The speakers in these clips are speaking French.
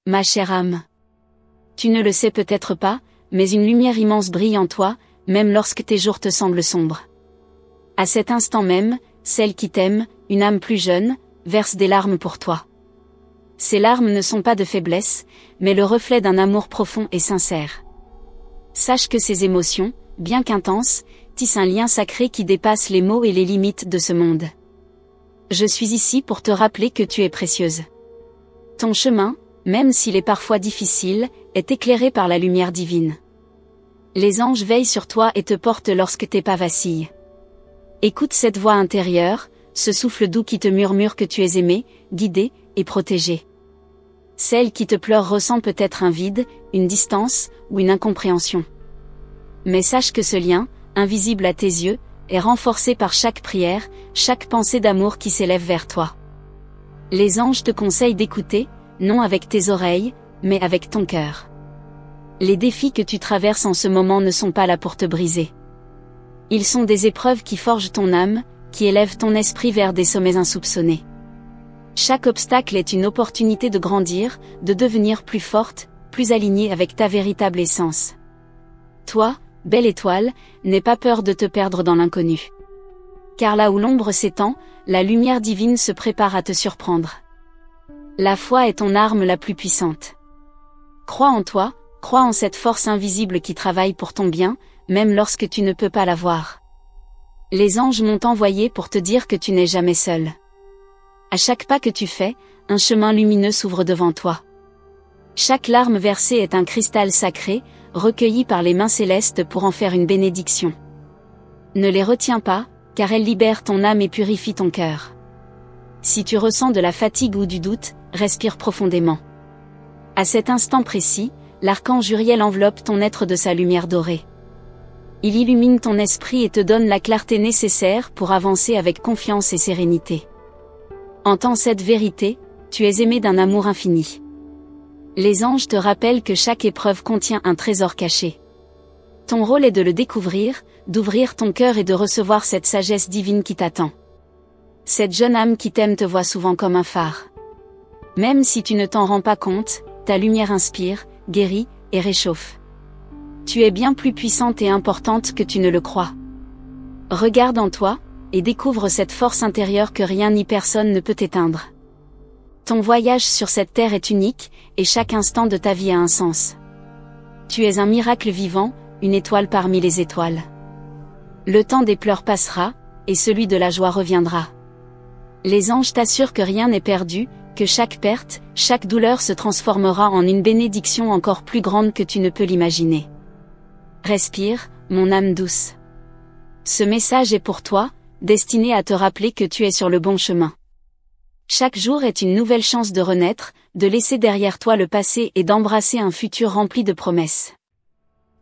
Ma chère âme. Tu ne le sais peut-être pas, mais une lumière immense brille en toi, même lorsque tes jours te semblent sombres. À cet instant même, celle qui t'aime, une âme plus jeune, verse des larmes pour toi. Ces larmes ne sont pas de faiblesse, mais le reflet d'un amour profond et sincère. Sache que ces émotions, bien qu'intenses, tissent un lien sacré qui dépasse les mots et les limites de ce monde. Je suis ici pour te rappeler que tu es précieuse. Ton chemin, même s'il est parfois difficile, est éclairé par la lumière divine. Les anges veillent sur toi et te portent lorsque tes pas vacillent. Écoute cette voix intérieure, ce souffle doux qui te murmure que tu es aimé, guidé et protégé. Celle qui te pleure ressent peut-être un vide, une distance ou une incompréhension. Mais sache que ce lien, invisible à tes yeux, est renforcé par chaque prière, chaque pensée d'amour qui s'élève vers toi. Les anges te conseillent d'écouter, non avec tes oreilles, mais avec ton cœur. Les défis que tu traverses en ce moment ne sont pas là pour te briser. Ils sont des épreuves qui forgent ton âme, qui élèvent ton esprit vers des sommets insoupçonnés. Chaque obstacle est une opportunité de grandir, de devenir plus forte, plus alignée avec ta véritable essence. Toi, belle étoile, n'aie pas peur de te perdre dans l'inconnu. Car là où l'ombre s'étend, la lumière divine se prépare à te surprendre. La foi est ton arme la plus puissante. Crois en toi, crois en cette force invisible qui travaille pour ton bien, même lorsque tu ne peux pas la voir. Les anges m'ont envoyé pour te dire que tu n'es jamais seul. À chaque pas que tu fais, un chemin lumineux s'ouvre devant toi. Chaque larme versée est un cristal sacré, recueilli par les mains célestes pour en faire une bénédiction. Ne les retiens pas, car elles libèrent ton âme et purifient ton cœur. Si tu ressens de la fatigue ou du doute, respire profondément. À cet instant précis, l'archange Uriel enveloppe ton être de sa lumière dorée. Il illumine ton esprit et te donne la clarté nécessaire pour avancer avec confiance et sérénité. Entends cette vérité, tu es aimé d'un amour infini. Les anges te rappellent que chaque épreuve contient un trésor caché. Ton rôle est de le découvrir, d'ouvrir ton cœur et de recevoir cette sagesse divine qui t'attend. Cette jeune âme qui t'aime te voit souvent comme un phare. Même si tu ne t'en rends pas compte, ta lumière inspire, guérit et réchauffe. Tu es bien plus puissante et importante que tu ne le crois. Regarde en toi, et découvre cette force intérieure que rien ni personne ne peut éteindre. Ton voyage sur cette terre est unique, et chaque instant de ta vie a un sens. Tu es un miracle vivant, une étoile parmi les étoiles. Le temps des pleurs passera, et celui de la joie reviendra. Les anges t'assurent que rien n'est perdu, que chaque perte, chaque douleur se transformera en une bénédiction encore plus grande que tu ne peux l'imaginer. Respire, mon âme douce. Ce message est pour toi, destiné à te rappeler que tu es sur le bon chemin. Chaque jour est une nouvelle chance de renaître, de laisser derrière toi le passé et d'embrasser un futur rempli de promesses.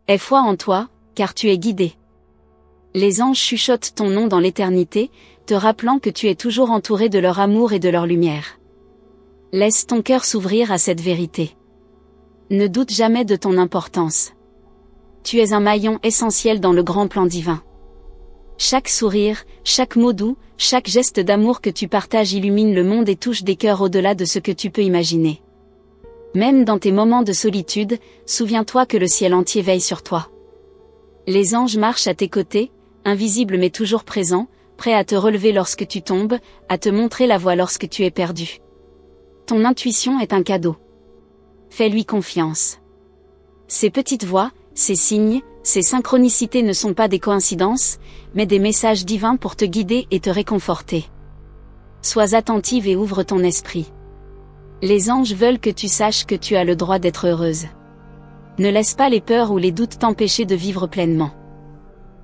Aie foi en toi, car tu es guidé. Les anges chuchotent ton nom dans l'éternité, te rappelant que tu es toujours entouré de leur amour et de leur lumière. Laisse ton cœur s'ouvrir à cette vérité. Ne doute jamais de ton importance. Tu es un maillon essentiel dans le grand plan divin. Chaque sourire, chaque mot doux, chaque geste d'amour que tu partages illumine le monde et touche des cœurs au-delà de ce que tu peux imaginer. Même dans tes moments de solitude, souviens-toi que le ciel entier veille sur toi. Les anges marchent à tes côtés, invisibles mais toujours présents, prêts à te relever lorsque tu tombes, à te montrer la voie lorsque tu es perdu. Ton intuition est un cadeau. Fais-lui confiance. Ces petites voix, ces signes, ces synchronicités ne sont pas des coïncidences, mais des messages divins pour te guider et te réconforter. Sois attentive et ouvre ton esprit. Les anges veulent que tu saches que tu as le droit d'être heureuse. Ne laisse pas les peurs ou les doutes t'empêcher de vivre pleinement.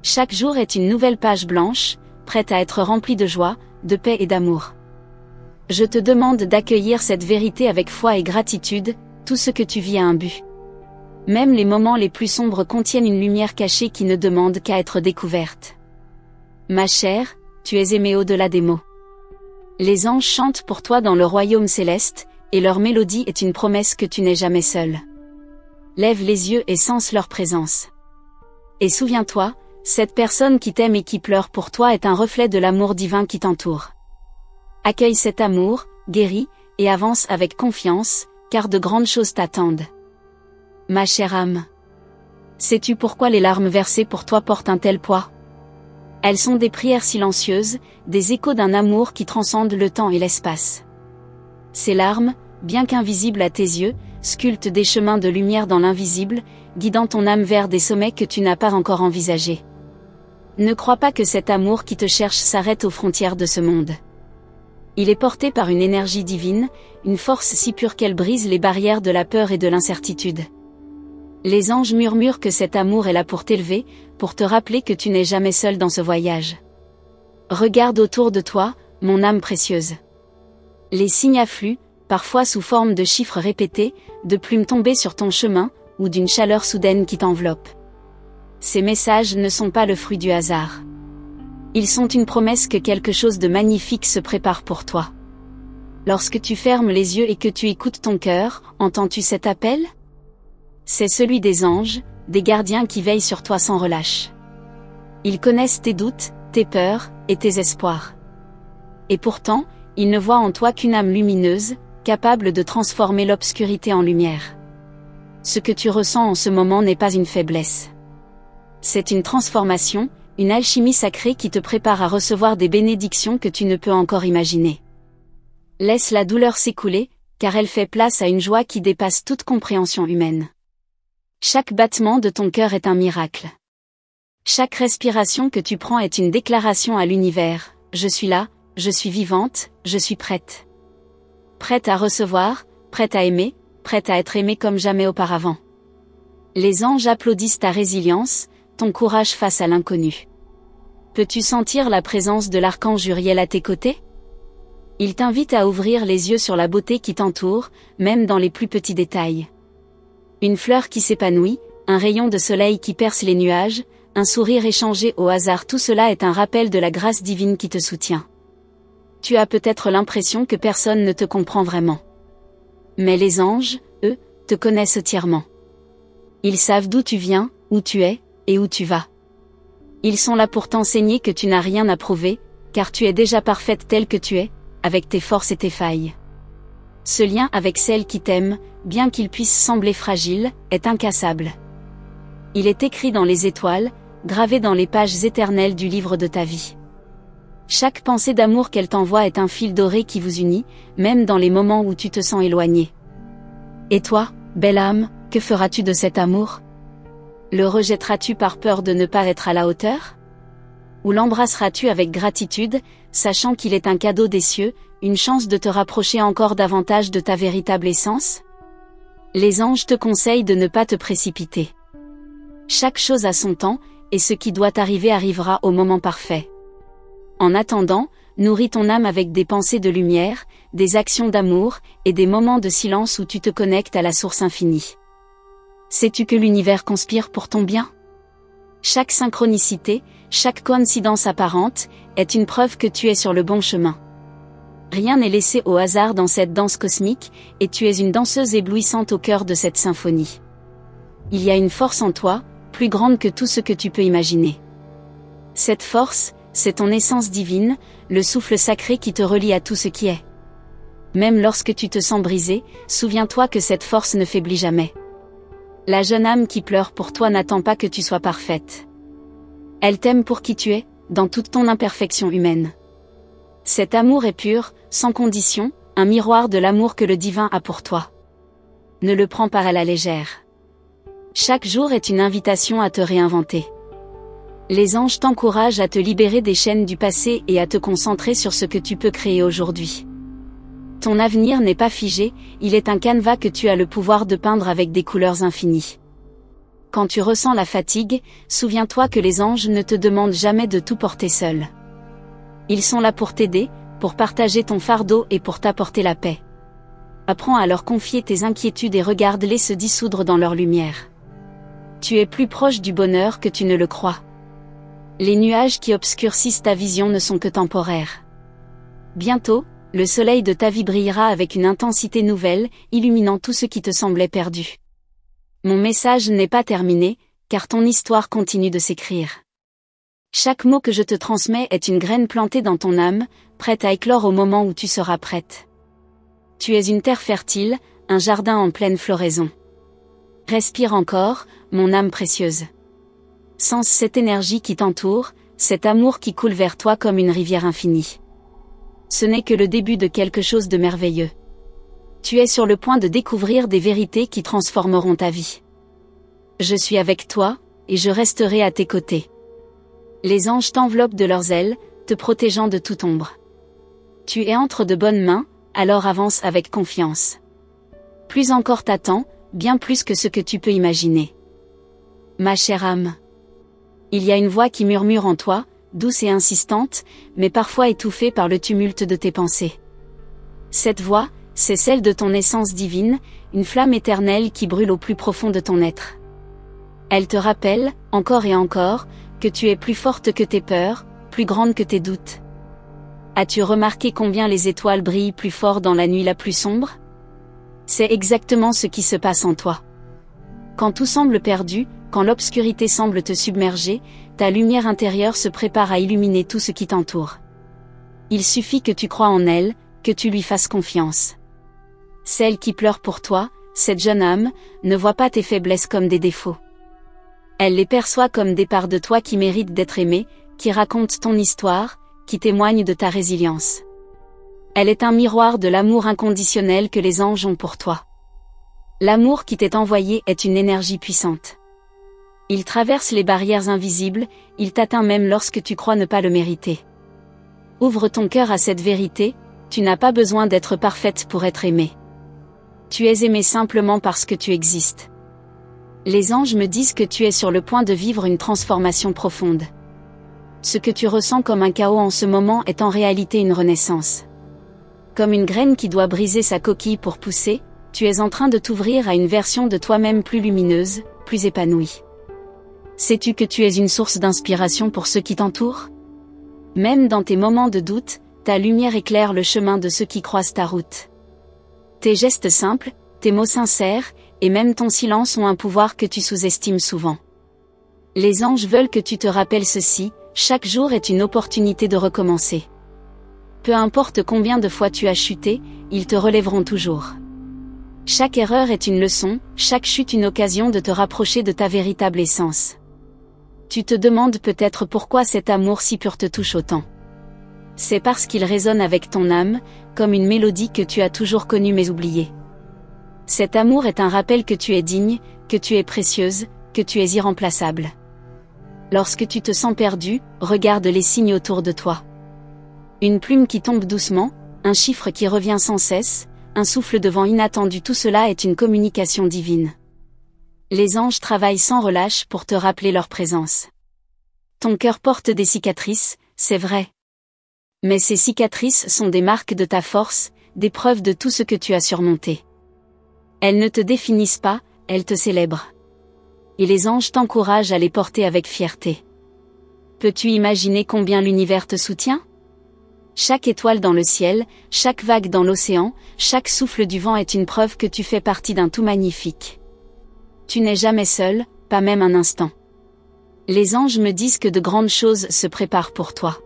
Chaque jour est une nouvelle page blanche, prête à être remplie de joie, de paix et d'amour. Je te demande d'accueillir cette vérité avec foi et gratitude, tout ce que tu vis a un but. Même les moments les plus sombres contiennent une lumière cachée qui ne demande qu'à être découverte. Ma chère, tu es aimée au-delà des mots. Les anges chantent pour toi dans le royaume céleste, et leur mélodie est une promesse que tu n'es jamais seule. Lève les yeux et sens leur présence. Et souviens-toi, cette personne qui t'aime et qui pleure pour toi est un reflet de l'amour divin qui t'entoure. Accueille cet amour, guéris, et avance avec confiance, car de grandes choses t'attendent. Ma chère âme. Sais-tu pourquoi les larmes versées pour toi portent un tel poids? Elles sont des prières silencieuses, des échos d'un amour qui transcende le temps et l'espace. Ces larmes, bien qu'invisibles à tes yeux, sculptent des chemins de lumière dans l'invisible, guidant ton âme vers des sommets que tu n'as pas encore envisagés. Ne crois pas que cet amour qui te cherche s'arrête aux frontières de ce monde. Il est porté par une énergie divine, une force si pure qu'elle brise les barrières de la peur et de l'incertitude. Les anges murmurent que cet amour est là pour t'élever, pour te rappeler que tu n'es jamais seul dans ce voyage. Regarde autour de toi, mon âme précieuse. Les signes affluent, parfois sous forme de chiffres répétés, de plumes tombées sur ton chemin, ou d'une chaleur soudaine qui t'enveloppe. Ces messages ne sont pas le fruit du hasard. Ils sont une promesse que quelque chose de magnifique se prépare pour toi. Lorsque tu fermes les yeux et que tu écoutes ton cœur, entends-tu cet appel? C'est celui des anges, des gardiens qui veillent sur toi sans relâche. Ils connaissent tes doutes, tes peurs, et tes espoirs. Et pourtant, ils ne voient en toi qu'une âme lumineuse, capable de transformer l'obscurité en lumière. Ce que tu ressens en ce moment n'est pas une faiblesse. C'est une transformation, une alchimie sacrée qui te prépare à recevoir des bénédictions que tu ne peux encore imaginer. Laisse la douleur s'écouler, car elle fait place à une joie qui dépasse toute compréhension humaine. Chaque battement de ton cœur est un miracle. Chaque respiration que tu prends est une déclaration à l'univers. Je suis là, je suis vivante, je suis prête. Prête à recevoir, prête à aimer, prête à être aimée comme jamais auparavant. Les anges applaudissent ta résilience, ton courage face à l'inconnu. Peux-tu sentir la présence de l'archange Uriel à tes côtés? Il t'invite à ouvrir les yeux sur la beauté qui t'entoure, même dans les plus petits détails. Une fleur qui s'épanouit, un rayon de soleil qui perce les nuages, un sourire échangé au hasard, tout cela est un rappel de la grâce divine qui te soutient. Tu as peut-être l'impression que personne ne te comprend vraiment. Mais les anges, eux, te connaissent entièrement. Ils savent d'où tu viens, où tu es, et où tu vas. Ils sont là pour t'enseigner que tu n'as rien à prouver, car tu es déjà parfaite telle que tu es, avec tes forces et tes failles. Ce lien avec celle qui t'aime, bien qu'il puisse sembler fragile, est incassable. Il est écrit dans les étoiles, gravé dans les pages éternelles du livre de ta vie. Chaque pensée d'amour qu'elle t'envoie est un fil doré qui vous unit, même dans les moments où tu te sens éloigné. Et toi, belle âme, que feras-tu de cet amour? Le rejetteras-tu par peur de ne pas être à la hauteur? Ou l'embrasseras-tu avec gratitude, sachant qu'il est un cadeau des cieux, une chance de te rapprocher encore davantage de ta véritable essence? Les anges te conseillent de ne pas te précipiter. Chaque chose a son temps, et ce qui doit arriver arrivera au moment parfait. En attendant, nourris ton âme avec des pensées de lumière, des actions d'amour, et des moments de silence où tu te connectes à la source infinie. Sais-tu que l'univers conspire pour ton bien? Chaque synchronicité, chaque coïncidence apparente, est une preuve que tu es sur le bon chemin. Rien n'est laissé au hasard dans cette danse cosmique, et tu es une danseuse éblouissante au cœur de cette symphonie. Il y a une force en toi, plus grande que tout ce que tu peux imaginer. Cette force, c'est ton essence divine, le souffle sacré qui te relie à tout ce qui est. Même lorsque tu te sens brisé, souviens-toi que cette force ne faiblit jamais. La jeune âme qui pleure pour toi n'attend pas que tu sois parfaite. Elle t'aime pour qui tu es, dans toute ton imperfection humaine. Cet amour est pur, sans condition, un miroir de l'amour que le divin a pour toi. Ne le prends pas à la légère. Chaque jour est une invitation à te réinventer. Les anges t'encouragent à te libérer des chaînes du passé et à te concentrer sur ce que tu peux créer aujourd'hui. Ton avenir n'est pas figé, il est un canevas que tu as le pouvoir de peindre avec des couleurs infinies. Quand tu ressens la fatigue, souviens-toi que les anges ne te demandent jamais de tout porter seul. Ils sont là pour t'aider, pour partager ton fardeau et pour t'apporter la paix. Apprends à leur confier tes inquiétudes et regarde-les se dissoudre dans leur lumière. Tu es plus proche du bonheur que tu ne le crois. Les nuages qui obscurcissent ta vision ne sont que temporaires. Bientôt, le soleil de ta vie brillera avec une intensité nouvelle, illuminant tout ce qui te semblait perdu. Mon message n'est pas terminé, car ton histoire continue de s'écrire. Chaque mot que je te transmets est une graine plantée dans ton âme, prête à éclore au moment où tu seras prête. Tu es une terre fertile, un jardin en pleine floraison. Respire encore, mon âme précieuse. Sens cette énergie qui t'entoure, cet amour qui coule vers toi comme une rivière infinie. Ce n'est que le début de quelque chose de merveilleux. Tu es sur le point de découvrir des vérités qui transformeront ta vie. Je suis avec toi, et je resterai à tes côtés. Les anges t'enveloppent de leurs ailes, te protégeant de toute ombre. Tu es entre de bonnes mains, alors avance avec confiance. Plus encore t'attends, bien plus que ce que tu peux imaginer. Ma chère âme. Il y a une voix qui murmure en toi, douce et insistante, mais parfois étouffée par le tumulte de tes pensées. Cette voix, c'est celle de ton essence divine, une flamme éternelle qui brûle au plus profond de ton être. Elle te rappelle, encore et encore, que tu es plus forte que tes peurs, plus grande que tes doutes. As-tu remarqué combien les étoiles brillent plus fort dans la nuit la plus sombre? C'est exactement ce qui se passe en toi. Quand tout semble perdu, quand l'obscurité semble te submerger, ta lumière intérieure se prépare à illuminer tout ce qui t'entoure. Il suffit que tu crois en elle, que tu lui fasses confiance. Celle qui pleure pour toi, cette jeune âme, ne voit pas tes faiblesses comme des défauts. Elle les perçoit comme des parts de toi qui méritent d'être aimées, qui racontent ton histoire, qui témoignent de ta résilience. Elle est un miroir de l'amour inconditionnel que les anges ont pour toi. L'amour qui t'est envoyé est une énergie puissante. Il traverse les barrières invisibles, il t'atteint même lorsque tu crois ne pas le mériter. Ouvre ton cœur à cette vérité, tu n'as pas besoin d'être parfaite pour être aimée. Tu es aimée simplement parce que tu existes. Les anges me disent que tu es sur le point de vivre une transformation profonde. Ce que tu ressens comme un chaos en ce moment est en réalité une renaissance. Comme une graine qui doit briser sa coquille pour pousser, tu es en train de t'ouvrir à une version de toi-même plus lumineuse, plus épanouie. Sais-tu que tu es une source d'inspiration pour ceux qui t'entourent? Même dans tes moments de doute, ta lumière éclaire le chemin de ceux qui croisent ta route. Tes gestes simples, tes mots sincères, et même ton silence ont un pouvoir que tu sous-estimes souvent. Les anges veulent que tu te rappelles ceci, chaque jour est une opportunité de recommencer. Peu importe combien de fois tu as chuté, ils te relèveront toujours. Chaque erreur est une leçon, chaque chute une occasion de te rapprocher de ta véritable essence. Tu te demandes peut-être pourquoi cet amour si pur te touche autant. C'est parce qu'il résonne avec ton âme, comme une mélodie que tu as toujours connue mais oubliée. Cet amour est un rappel que tu es digne, que tu es précieuse, que tu es irremplaçable. Lorsque tu te sens perdu, regarde les signes autour de toi. Une plume qui tombe doucement, un chiffre qui revient sans cesse, un souffle de vent inattendu, tout cela est une communication divine. Les anges travaillent sans relâche pour te rappeler leur présence. Ton cœur porte des cicatrices, c'est vrai. Mais ces cicatrices sont des marques de ta force, des preuves de tout ce que tu as surmonté. Elles ne te définissent pas, elles te célèbrent. Et les anges t'encouragent à les porter avec fierté. Peux-tu imaginer combien l'univers te soutient? Chaque étoile dans le ciel, chaque vague dans l'océan, chaque souffle du vent est une preuve que tu fais partie d'un tout magnifique. Tu n'es jamais seul, pas même un instant. Les anges me disent que de grandes choses se préparent pour toi.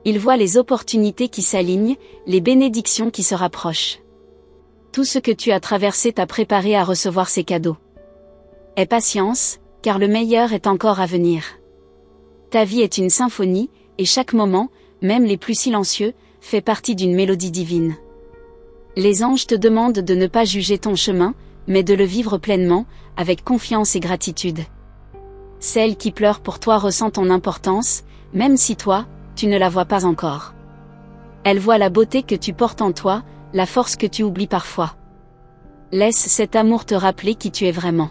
Ils voient les opportunités qui s'alignent, les bénédictions qui se rapprochent. Tout ce que tu as traversé t'a préparé à recevoir ces cadeaux. Aie patience, car le meilleur est encore à venir. Ta vie est une symphonie, et chaque moment, même les plus silencieux, fait partie d'une mélodie divine. Les anges te demandent de ne pas juger ton chemin, mais de le vivre pleinement, avec confiance et gratitude. Celle qui pleure pour toi ressent ton importance, même si toi, tu ne la vois pas encore. Elle voit la beauté que tu portes en toi, la force que tu oublies parfois. Laisse cet amour te rappeler qui tu es vraiment.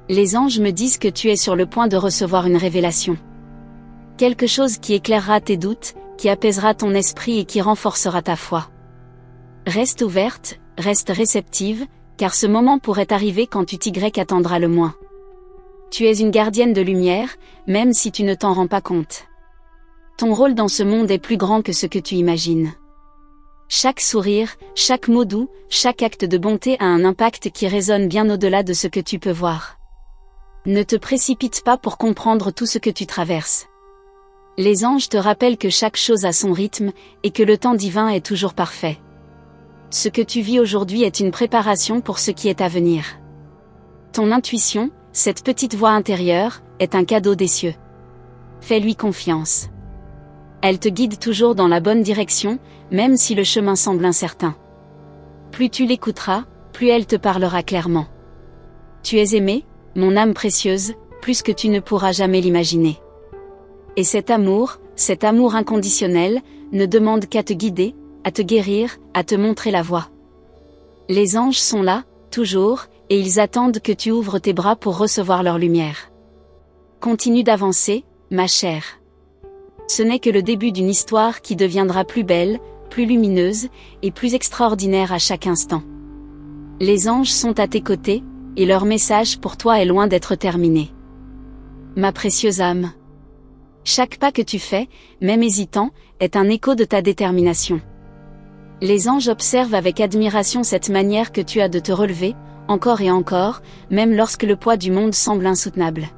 Les anges me disent que tu es sur le point de recevoir une révélation. Quelque chose qui éclairera tes doutes, qui apaisera ton esprit et qui renforcera ta foi. Reste ouverte, reste réceptive, car ce moment pourrait arriver quand tu t'y attendras le moins. Tu es une gardienne de lumière, même si tu ne t'en rends pas compte. Ton rôle dans ce monde est plus grand que ce que tu imagines. Chaque sourire, chaque mot doux, chaque acte de bonté a un impact qui résonne bien au-delà de ce que tu peux voir. Ne te précipite pas pour comprendre tout ce que tu traverses. Les anges te rappellent que chaque chose a son rythme, et que le temps divin est toujours parfait. Ce que tu vis aujourd'hui est une préparation pour ce qui est à venir. Ton intuition, cette petite voix intérieure, est un cadeau des cieux. Fais-lui confiance. Elle te guide toujours dans la bonne direction, même si le chemin semble incertain. Plus tu l'écouteras, plus elle te parlera clairement. Tu es aimé, mon âme précieuse, plus que tu ne pourras jamais l'imaginer. Et cet amour inconditionnel, ne demande qu'à te guider, à te guérir, à te montrer la voie. Les anges sont là, toujours, et ils attendent que tu ouvres tes bras pour recevoir leur lumière. Continue d'avancer, ma chère. Ce n'est que le début d'une histoire qui deviendra plus belle, plus lumineuse, et plus extraordinaire à chaque instant. Les anges sont à tes côtés, et leur message pour toi est loin d'être terminé. Ma précieuse âme. Chaque pas que tu fais, même hésitant, est un écho de ta détermination. Les anges observent avec admiration cette manière que tu as de te relever, encore et encore, même lorsque le poids du monde semble insoutenable.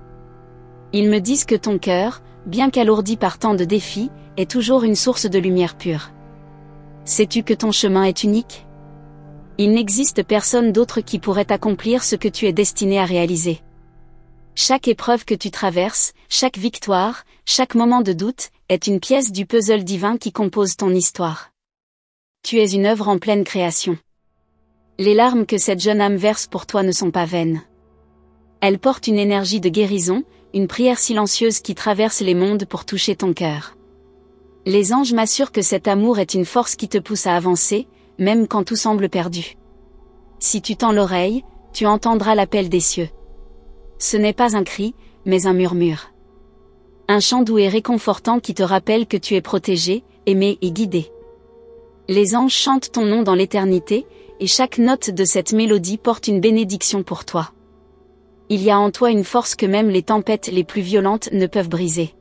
Ils me disent que ton cœur, bien qu'alourdi par tant de défis, est toujours une source de lumière pure. Sais-tu que ton chemin est unique ? Il n'existe personne d'autre qui pourrait accomplir ce que tu es destiné à réaliser. Chaque épreuve que tu traverses, chaque victoire, chaque moment de doute, est une pièce du puzzle divin qui compose ton histoire. Tu es une œuvre en pleine création. Les larmes que cette jeune âme verse pour toi ne sont pas vaines. Elles portent une énergie de guérison, une prière silencieuse qui traverse les mondes pour toucher ton cœur. Les anges m'assurent que cet amour est une force qui te pousse à avancer, même quand tout semble perdu. Si tu tends l'oreille, tu entendras l'appel des cieux. Ce n'est pas un cri, mais un murmure. Un chant doux et réconfortant qui te rappelle que tu es protégé, aimé et guidé. Les anges chantent ton nom dans l'éternité, et chaque note de cette mélodie porte une bénédiction pour toi. Il y a en toi une force que même les tempêtes les plus violentes ne peuvent briser.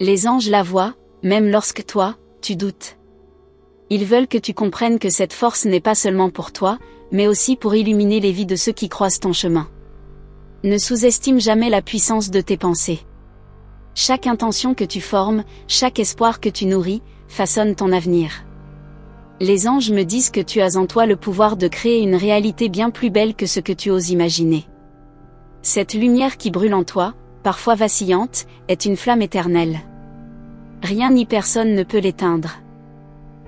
Les anges la voient, même lorsque toi, tu doutes. Ils veulent que tu comprennes que cette force n'est pas seulement pour toi, mais aussi pour illuminer les vies de ceux qui croisent ton chemin. Ne sous-estime jamais la puissance de tes pensées. Chaque intention que tu formes, chaque espoir que tu nourris, façonne ton avenir. Les anges me disent que tu as en toi le pouvoir de créer une réalité bien plus belle que ce que tu oses imaginer. Cette lumière qui brûle en toi, parfois vacillante, est une flamme éternelle. Rien ni personne ne peut l'éteindre.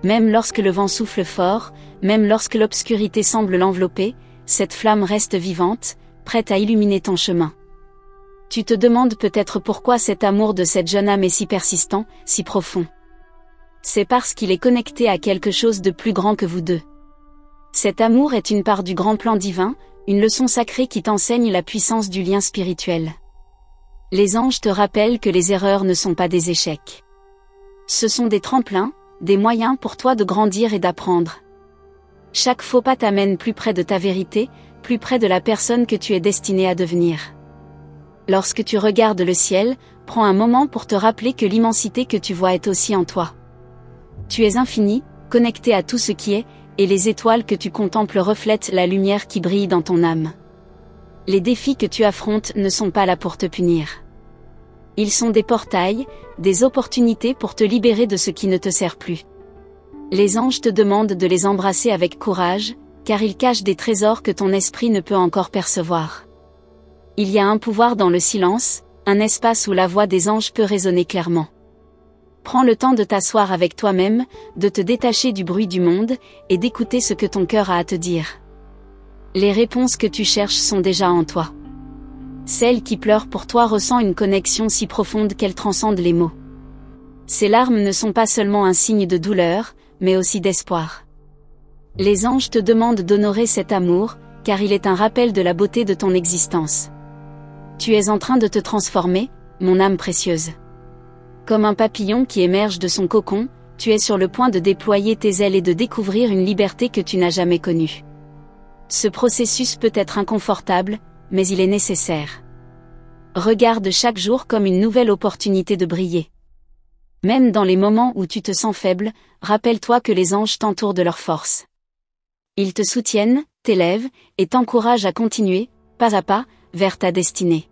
Même lorsque le vent souffle fort, même lorsque l'obscurité semble l'envelopper, cette flamme reste vivante, prête à illuminer ton chemin. Tu te demandes peut-être pourquoi cet amour de cette jeune âme est si persistant, si profond. C'est parce qu'il est connecté à quelque chose de plus grand que vous deux. Cet amour est une part du grand plan divin, une leçon sacrée qui t'enseigne la puissance du lien spirituel. Les anges te rappellent que les erreurs ne sont pas des échecs. Ce sont des tremplins, des moyens pour toi de grandir et d'apprendre. Chaque faux pas t'amène plus près de ta vérité, plus près de la personne que tu es destiné à devenir. Lorsque tu regardes le ciel, prends un moment pour te rappeler que l'immensité que tu vois est aussi en toi. Tu es infini, connecté à tout ce qui est, et les étoiles que tu contemples reflètent la lumière qui brille dans ton âme. Les défis que tu affrontes ne sont pas là pour te punir. Ils sont des portails, des opportunités pour te libérer de ce qui ne te sert plus. Les anges te demandent de les embrasser avec courage, car ils cachent des trésors que ton esprit ne peut encore percevoir. Il y a un pouvoir dans le silence, un espace où la voix des anges peut résonner clairement. Prends le temps de t'asseoir avec toi-même, de te détacher du bruit du monde, et d'écouter ce que ton cœur a à te dire. Les réponses que tu cherches sont déjà en toi. Celle qui pleure pour toi ressent une connexion si profonde qu'elle transcende les mots. Ces larmes ne sont pas seulement un signe de douleur, mais aussi d'espoir. Les anges te demandent d'honorer cet amour, car il est un rappel de la beauté de ton existence. Tu es en train de te transformer, mon âme précieuse. Comme un papillon qui émerge de son cocon, tu es sur le point de déployer tes ailes et de découvrir une liberté que tu n'as jamais connue. Ce processus peut être inconfortable, mais il est nécessaire. Regarde chaque jour comme une nouvelle opportunité de briller. Même dans les moments où tu te sens faible, rappelle-toi que les anges t'entourent de leur force. Ils te soutiennent, t'élèvent, et t'encouragent à continuer, pas à pas, vers ta destinée.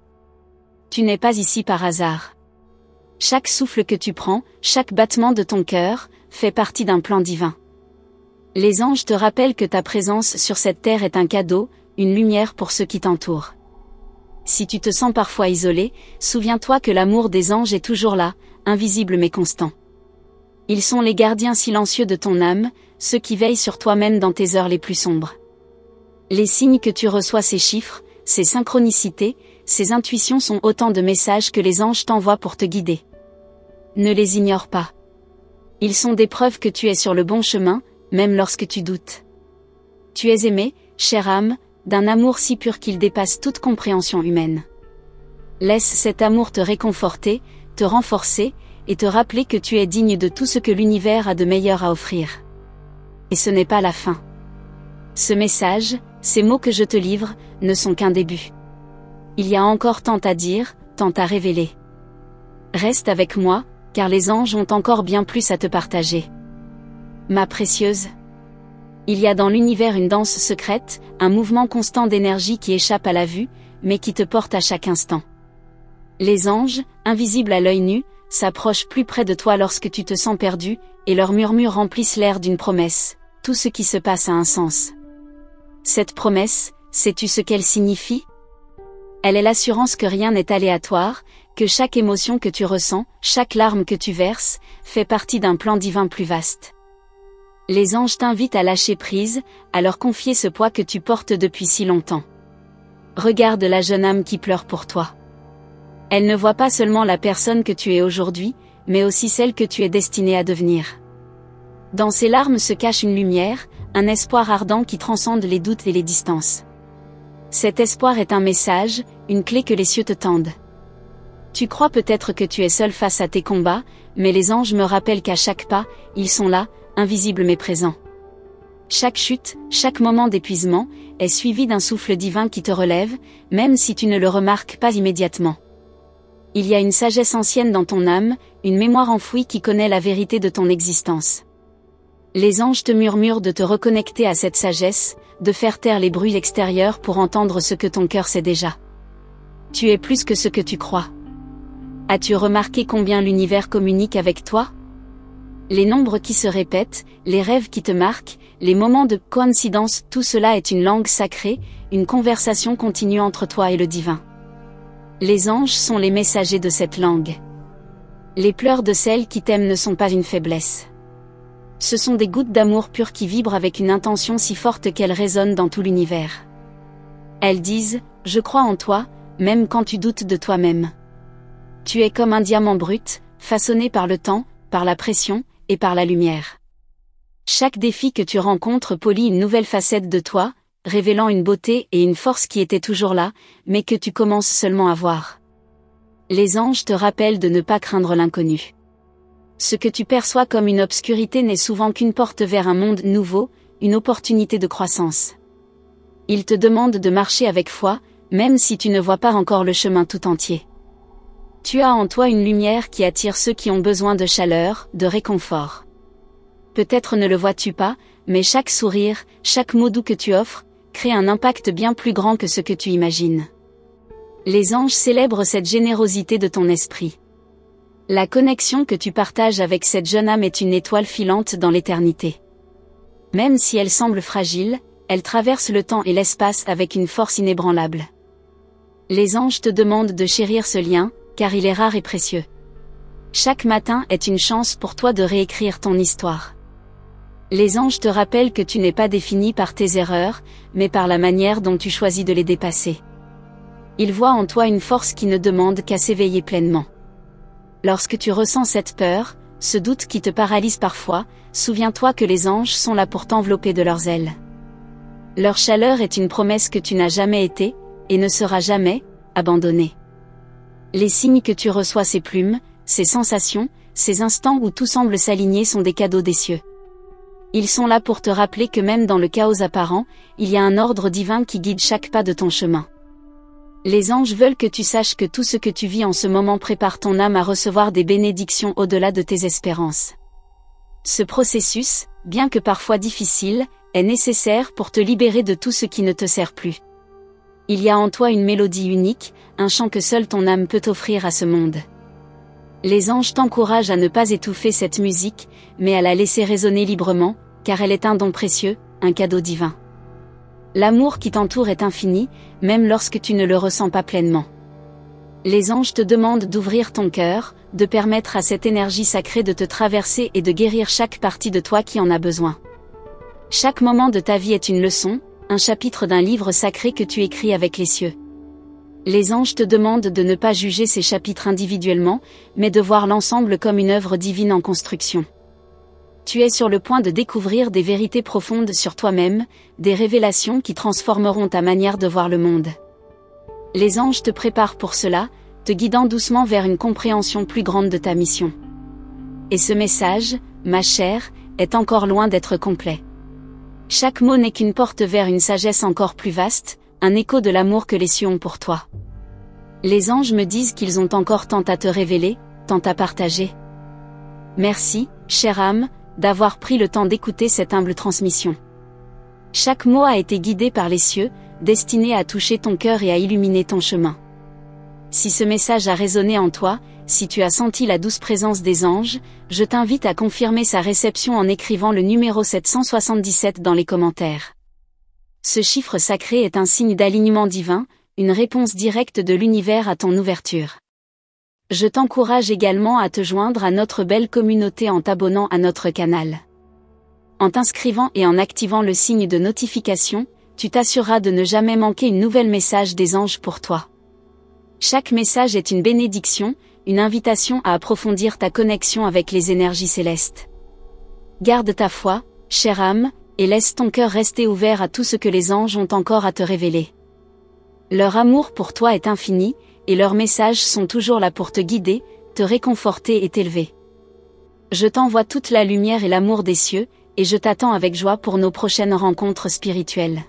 Tu n'es pas ici par hasard. Chaque souffle que tu prends, chaque battement de ton cœur, fait partie d'un plan divin. Les anges te rappellent que ta présence sur cette terre est un cadeau, une lumière pour ceux qui t'entourent. Si tu te sens parfois isolé, souviens-toi que l'amour des anges est toujours là, invisible mais constant. Ils sont les gardiens silencieux de ton âme, ceux qui veillent sur toi-même dans tes heures les plus sombres. Les signes que tu reçois, ces chiffres, ces synchronicités, ces intuitions sont autant de messages que les anges t'envoient pour te guider. Ne les ignore pas. Ils sont des preuves que tu es sur le bon chemin, même lorsque tu doutes. Tu es aimé, chère âme, d'un amour si pur qu'il dépasse toute compréhension humaine. Laisse cet amour te réconforter, te renforcer, et te rappeler que tu es digne de tout ce que l'univers a de meilleur à offrir. Et ce n'est pas la fin. Ce message, ces mots que je te livre, ne sont qu'un début. Il y a encore tant à dire, tant à révéler. Reste avec moi, car les anges ont encore bien plus à te partager. Ma précieuse. Il y a dans l'univers une danse secrète, un mouvement constant d'énergie qui échappe à la vue, mais qui te porte à chaque instant. Les anges, invisibles à l'œil nu, s'approchent plus près de toi lorsque tu te sens perdu, et leurs murmures remplissent l'air d'une promesse. Tout ce qui se passe a un sens. Cette promesse, sais-tu ce qu'elle signifie? Elle est l'assurance que rien n'est aléatoire, que chaque émotion que tu ressens, chaque larme que tu verses, fait partie d'un plan divin plus vaste. Les anges t'invitent à lâcher prise, à leur confier ce poids que tu portes depuis si longtemps. Regarde la jeune âme qui pleure pour toi. Elle ne voit pas seulement la personne que tu es aujourd'hui, mais aussi celle que tu es destinée à devenir. Dans ces larmes se cache une lumière, un espoir ardent qui transcende les doutes et les distances. Cet espoir est un message, une clé que les cieux te tendent. Tu crois peut-être que tu es seul face à tes combats, mais les anges me rappellent qu'à chaque pas, ils sont là, invisibles mais présents. Chaque chute, chaque moment d'épuisement, est suivi d'un souffle divin qui te relève, même si tu ne le remarques pas immédiatement. Il y a une sagesse ancienne dans ton âme, une mémoire enfouie qui connaît la vérité de ton existence. Les anges te murmurent de te reconnecter à cette sagesse, de faire taire les bruits extérieurs pour entendre ce que ton cœur sait déjà. Tu es plus que ce que tu crois. As-tu remarqué combien l'univers communique avec toi? Les nombres qui se répètent, les rêves qui te marquent, les moments de coïncidence, tout cela est une langue sacrée, une conversation continue entre toi et le divin. Les anges sont les messagers de cette langue. Les pleurs de celles qui t'aiment ne sont pas une faiblesse. Ce sont des gouttes d'amour pur qui vibrent avec une intention si forte qu'elles résonnent dans tout l'univers. Elles disent, je crois en toi, même quand tu doutes de toi-même. Tu es comme un diamant brut, façonné par le temps, par la pression, et par la lumière. Chaque défi que tu rencontres polit une nouvelle facette de toi, révélant une beauté et une force qui étaient toujours là, mais que tu commences seulement à voir. Les anges te rappellent de ne pas craindre l'inconnu. Ce que tu perçois comme une obscurité n'est souvent qu'une porte vers un monde nouveau, une opportunité de croissance. Ils te demandent de marcher avec foi, même si tu ne vois pas encore le chemin tout entier. Tu as en toi une lumière qui attire ceux qui ont besoin de chaleur, de réconfort. Peut-être ne le vois-tu pas, mais chaque sourire, chaque mot doux que tu offres, crée un impact bien plus grand que ce que tu imagines. Les anges célèbrent cette générosité de ton esprit. La connexion que tu partages avec cette jeune âme est une étoile filante dans l'éternité. Même si elle semble fragile, elle traverse le temps et l'espace avec une force inébranlable. Les anges te demandent de chérir ce lien, car il est rare et précieux. Chaque matin est une chance pour toi de réécrire ton histoire. Les anges te rappellent que tu n'es pas défini par tes erreurs, mais par la manière dont tu choisis de les dépasser. Ils voient en toi une force qui ne demande qu'à s'éveiller pleinement. Lorsque tu ressens cette peur, ce doute qui te paralyse parfois, souviens-toi que les anges sont là pour t'envelopper de leurs ailes. Leur chaleur est une promesse que tu n'as jamais été, et ne seras jamais, abandonné. Les signes que tu reçois, ces plumes, ces sensations, ces instants où tout semble s'aligner sont des cadeaux des cieux. Ils sont là pour te rappeler que même dans le chaos apparent, il y a un ordre divin qui guide chaque pas de ton chemin. Les anges veulent que tu saches que tout ce que tu vis en ce moment prépare ton âme à recevoir des bénédictions au-delà de tes espérances. Ce processus, bien que parfois difficile, est nécessaire pour te libérer de tout ce qui ne te sert plus. Il y a en toi une mélodie unique, un chant que seule ton âme peut offrir à ce monde. Les anges t'encouragent à ne pas étouffer cette musique, mais à la laisser résonner librement, car elle est un don précieux, un cadeau divin. L'amour qui t'entoure est infini, même lorsque tu ne le ressens pas pleinement. Les anges te demandent d'ouvrir ton cœur, de permettre à cette énergie sacrée de te traverser et de guérir chaque partie de toi qui en a besoin. Chaque moment de ta vie est une leçon, un chapitre d'un livre sacré que tu écris avec les cieux. Les anges te demandent de ne pas juger ces chapitres individuellement, mais de voir l'ensemble comme une œuvre divine en construction. Tu es sur le point de découvrir des vérités profondes sur toi-même, des révélations qui transformeront ta manière de voir le monde. Les anges te préparent pour cela, te guidant doucement vers une compréhension plus grande de ta mission. Et ce message, ma chère, est encore loin d'être complet. Chaque mot n'est qu'une porte vers une sagesse encore plus vaste, un écho de l'amour que les cieux ont pour toi. Les anges me disent qu'ils ont encore tant à te révéler, tant à partager. Merci, chère âme, d'avoir pris le temps d'écouter cette humble transmission. Chaque mot a été guidé par les cieux, destiné à toucher ton cœur et à illuminer ton chemin. Si ce message a résonné en toi, si tu as senti la douce présence des anges, je t'invite à confirmer sa réception en écrivant le numéro 777 dans les commentaires. Ce chiffre sacré est un signe d'alignement divin, une réponse directe de l'univers à ton ouverture. Je t'encourage également à te joindre à notre belle communauté en t'abonnant à notre canal. En t'inscrivant et en activant le signe de notification, tu t'assureras de ne jamais manquer une nouvelle message des anges pour toi. Chaque message est une bénédiction, une invitation à approfondir ta connexion avec les énergies célestes. Garde ta foi, chère âme, et laisse ton cœur rester ouvert à tout ce que les anges ont encore à te révéler. Leur amour pour toi est infini, et leurs messages sont toujours là pour te guider, te réconforter et t'élever. Je t'envoie toute la lumière et l'amour des cieux, et je t'attends avec joie pour nos prochaines rencontres spirituelles.